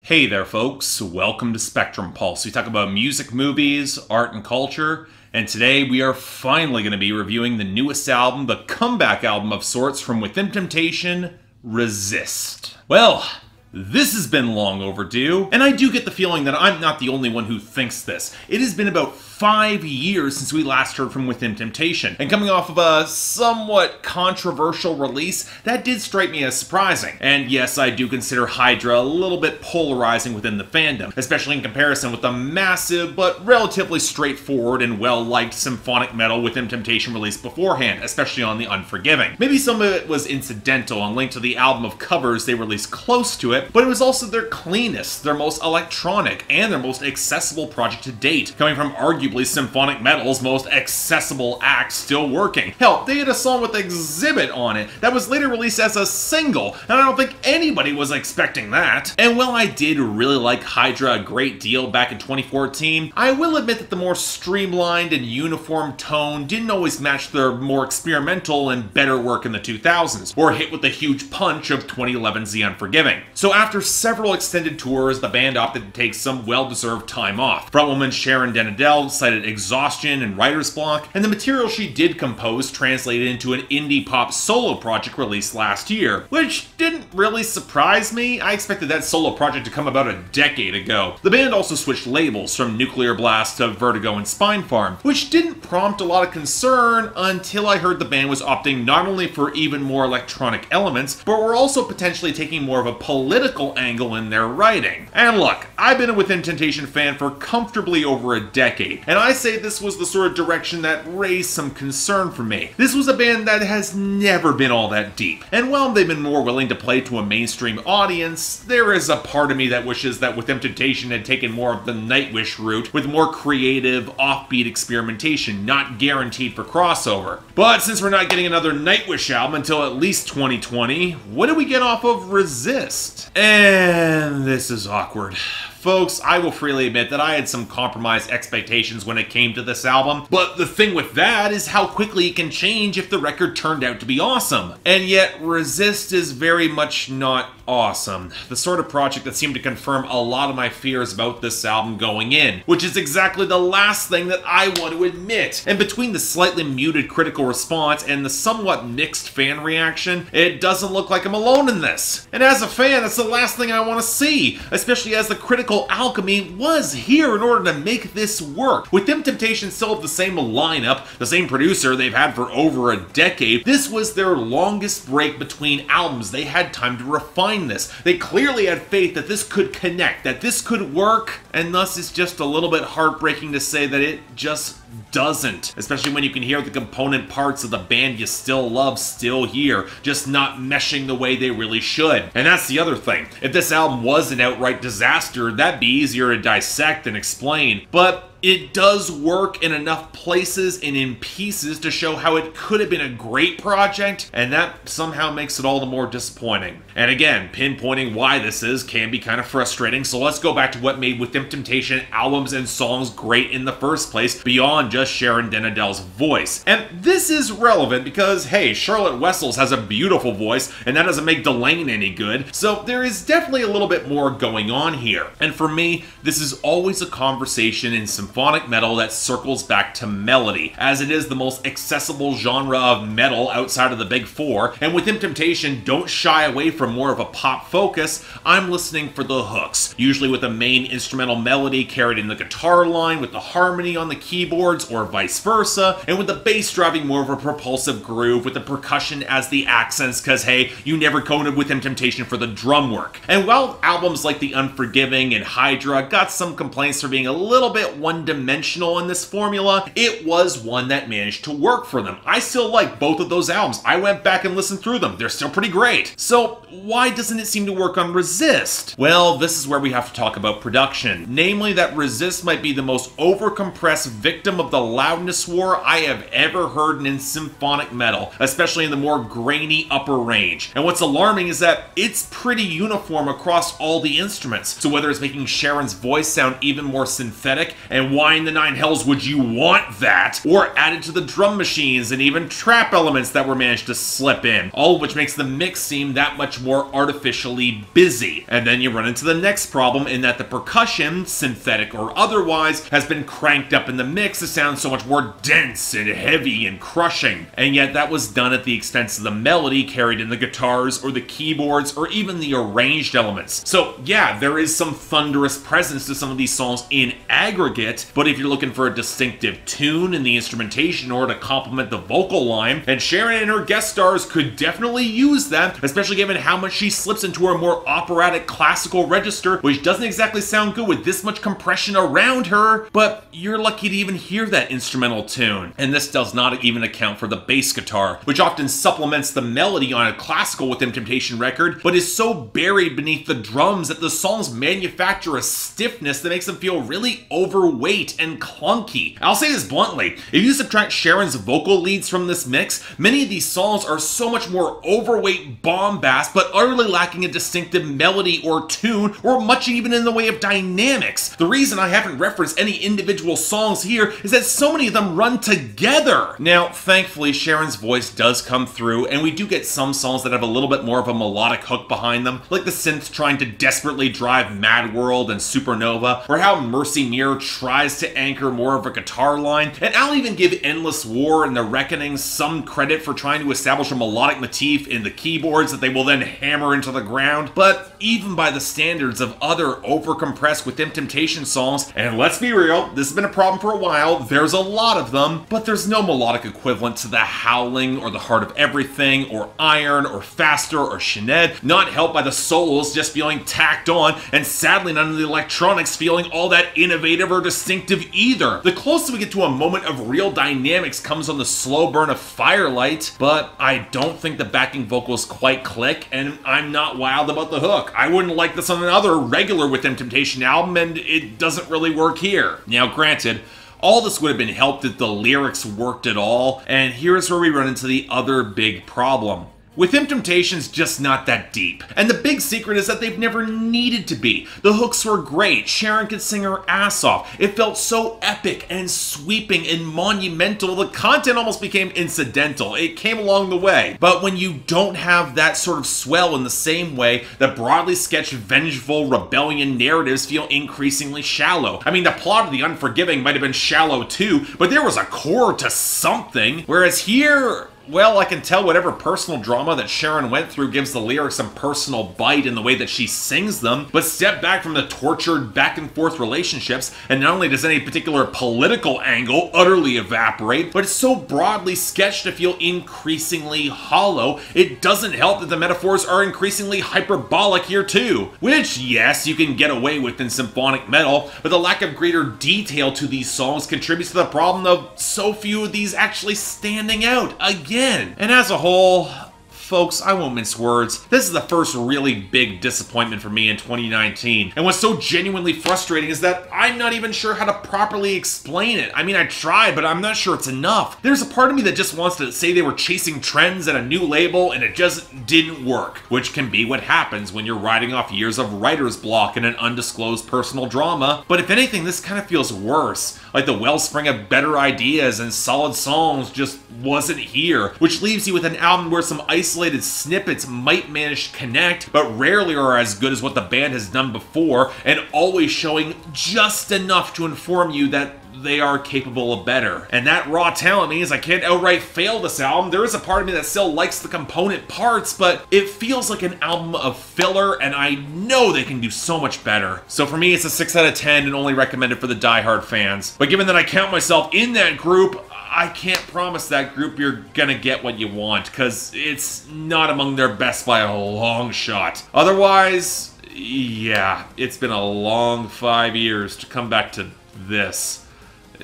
Hey there folks, welcome to Spectrum Pulse. We talk about music, movies, art, and culture, and today we are finally going to be reviewing the newest album, the comeback album of sorts from Within Temptation, Resist. Well, this has been long overdue, and I do get the feeling that I'm not the only one who thinks this. It has been about 5 years since we last heard from Within Temptation, and coming off of a somewhat controversial release, that did strike me as surprising. And yes, I do consider Hydra a little bit polarizing within the fandom, especially in comparison with the massive but relatively straightforward and well-liked symphonic metal Within Temptation released beforehand, especially on the Unforgiving. Maybe some of it was incidental and linked to the album of covers they released close to it, but it was also their cleanest, their most electronic, and their most accessible project to date, coming from arguably symphonic metal's most accessible act still working. Hell, they had a song with Exhibit on it that was later released as a single, and I don't think anybody was expecting that. And while I did really like Hydra a great deal back in 2014, I will admit that the more streamlined and uniform tone didn't always match their more experimental and better work in the 2000s, or hit with the huge punch of 2011's The Unforgiving. So after several extended tours, the band opted to take some well-deserved time off. Frontwoman Sharon Denadel cited exhaustion and writer's block, and the material she did compose translated into an indie pop solo project released last year, which didn't really surprise me. I expected that solo project to come about a decade ago. The band also switched labels from Nuclear Blast to Vertigo and Spinefarm, which didn't prompt a lot of concern until I heard the band was opting not only for even more electronic elements, but were also potentially taking more of a political angle in their writing. And look, I've been a Within Temptation fan for comfortably over a decade, and I say this was the sort of direction that raised some concern for me. This was a band that has never been all that deep, and while they've been more willing to play to a mainstream audience, there is a part of me that wishes that Within Temptation had taken more of the Nightwish route with more creative, offbeat experimentation, not guaranteed for crossover. But since we're not getting another Nightwish album until at least 2020, what do we get off of Resist? And this is awkward. Folks, I will freely admit that I had some compromised expectations when it came to this album, but the thing with that is how quickly it can change if the record turned out to be awesome. And yet, Resist is very much not awesome. The sort of project that seemed to confirm a lot of my fears about this album going in, which is exactly the last thing that I want to admit. And between the slightly muted critical response and the somewhat mixed fan reaction, it doesn't look like I'm alone in this. And as a fan, that's the last thing I want to see, especially as the critical alchemy was here in order to make this work. Within Temptation still have the same lineup, the same producer they've had for over a decade. This was their longest break between albums. They had time to refine this. They clearly had faith that this could connect, that this could work, and thus it's just a little bit heartbreaking to say that it just doesn't. Especially when you can hear the component parts of the band you still love still here, just not meshing the way they really should. And that's the other thing. If this album was an outright disaster, that'd be easier to dissect and explain. But it does work in enough places and in pieces to show how it could have been a great project, and that somehow makes it all the more disappointing. And again, pinpointing why this is can be kind of frustrating, so let's go back to what made Within Temptation albums and songs great in the first place, beyond just Sharon Denadel's voice. And this is relevant because, hey, Charlotte Wessels has a beautiful voice, and that doesn't make Delane any good, so there is definitely a little bit more going on here. And for me, this is always a conversation in symphonic metal that circles back to melody, as it is the most accessible genre of metal outside of the big four, and Within Temptation don't shy away from more of a pop focus. I'm listening for the hooks, usually with a main instrumental melody carried in the guitar line, with the harmony on the keyboards, or vice versa, and with the bass driving more of a propulsive groove with the percussion as the accents, cause hey, you never coded Within Temptation for the drum work. And while albums like The Unforgiving and Hydra got some complaints for being a little bit one-dimensional in this formula, it was one that managed to work for them. I still like both of those albums. I went back and listened through them. They're still pretty great. So why doesn't it seem to work on Resist? Well, this is where we have to talk about production. Namely that Resist might be the most overcompressed victim realm of the loudness war I have ever heard in symphonic metal, especially in the more grainy upper range. And what's alarming is that it's pretty uniform across all the instruments. So whether it's making Sharon's voice sound even more synthetic, and why in the nine hells would you want that, or added to the drum machines and even trap elements that were managed to slip in, all of which makes the mix seem that much more artificially busy. And then you run into the next problem in that the percussion, synthetic or otherwise, has been cranked up in the mix to sound so much more dense and heavy and crushing. And yet that was done at the expense of the melody carried in the guitars or the keyboards or even the arranged elements. So yeah, there is some thunderous presence to some of these songs in aggregate, but if you're looking for a distinctive tune in the instrumentation or to complement the vocal line, and Sharon and her guest stars could definitely use that, especially given how much she slips into a more operatic classical register, which doesn't exactly sound good with this much compression around her, but you're lucky to even hear that instrumental tune. And this does not even account for the bass guitar, which often supplements the melody on a classical Within Temptation record, but is so buried beneath the drums that the songs manufacture a stiffness that makes them feel really overweight and clunky. I'll say this bluntly, if you subtract Sharon's vocal leads from this mix, many of these songs are so much more overweight bombast, but utterly lacking a distinctive melody or tune, or much even in the way of dynamics. The reason I haven't referenced any individual songs here is that so many of them run together. Now, thankfully, Sharon's voice does come through, and we do get some songs that have a little bit more of a melodic hook behind them, like the synth trying to desperately drive Mad World and Supernova, or how Mercy Mirror tries to anchor more of a guitar line, and I'll even give Endless War and The Reckoning some credit for trying to establish a melodic motif in the keyboards that they will then hammer into the ground. But even by the standards of other overcompressed Within Temptation songs, and let's be real, this has been a problem for a while, there's a lot of them, but there's no melodic equivalent to the Howling or the Heart of Everything or Iron or Faster or Sinead, not helped by the solos just feeling tacked on, and sadly none of the electronics feeling all that innovative or distinctive either. The closest we get to a moment of real dynamics comes on the slow burn of Firelight, but I don't think the backing vocals quite click, and I'm not wild about the hook. I wouldn't like this on another regular Within Temptation album, and it doesn't really work here. Now granted, all this would have been helped if the lyrics worked at all, and here's where we run into the other big problem. Within Temptation's just not that deep. And the big secret is that they've never needed to be. The hooks were great, Sharon could sing her ass off, it felt so epic and sweeping and monumental, the content almost became incidental, it came along the way. But when you don't have that sort of swell in the same way that broadly sketched vengeful rebellion narratives feel increasingly shallow. I mean, the plot of The Unforgiving might have been shallow too, but there was a core to something, whereas here, well, I can tell whatever personal drama that Sharon went through gives the lyrics some personal bite in the way that she sings them, but step back from the tortured back and forth relationships, and not only does any particular political angle utterly evaporate, but it's so broadly sketched to feel increasingly hollow, it doesn't help that the metaphors are increasingly hyperbolic here too. Which, yes, you can get away with in symphonic metal, but the lack of greater detail to these songs contributes to the problem of so few of these actually standing out again. And as a whole, folks, I won't mince words, this is the first really big disappointment for me in 2019. And what's so genuinely frustrating is that I'm not even sure how to properly explain it. I mean, I tried, but I'm not sure it's enough. There's a part of me that just wants to say they were chasing trends at a new label and it just didn't work, which can be what happens when you're riding off years of writer's block and an undisclosed personal drama. But if anything, this kind of feels worse. Like the wellspring of better ideas and solid songs just wasn't here, which leaves you with an album where some isolated snippets might manage to connect, but rarely are as good as what the band has done before, and always showing just enough to inform you that they are capable of better. And that raw talent means I can't outright fail this album. There is a part of me that still likes the component parts, but it feels like an album of filler, and I know they can do so much better. So for me, it's a 6 out of 10 and only recommended for the diehard fans. But given that I count myself in that group, I can't promise that group you're gonna get what you want, because it's not among their best by a long shot. Otherwise, yeah, it's been a long 5 years to come back to this.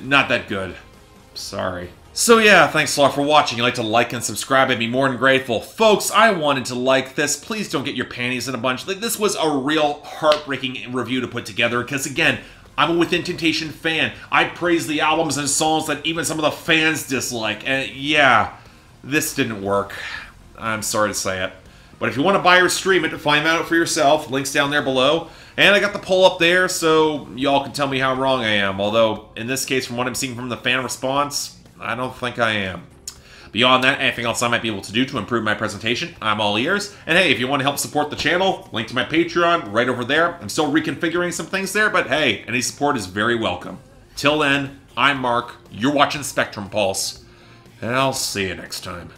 Not that good. Sorry. So yeah, thanks a lot for watching. If you'd like to like and subscribe, I'd be more than grateful. Folks, I wanted to like this. Please don't get your panties in a bunch. This was a real heartbreaking review to put together, because again, I'm a Within Temptation fan. I praise the albums and songs that even some of the fans dislike. And yeah, this didn't work. I'm sorry to say it. But if you want to buy or stream it, find out for yourself. Links down there below. And I got the poll up there, so y'all can tell me how wrong I am. Although, in this case, from what I'm seeing from the fan response, I don't think I am. Beyond that, anything else I might be able to do to improve my presentation, I'm all ears. And hey, if you want to help support the channel, link to my Patreon right over there. I'm still reconfiguring some things there, but hey, any support is very welcome. Till then, I'm Mark, you're watching Spectrum Pulse, and I'll see you next time.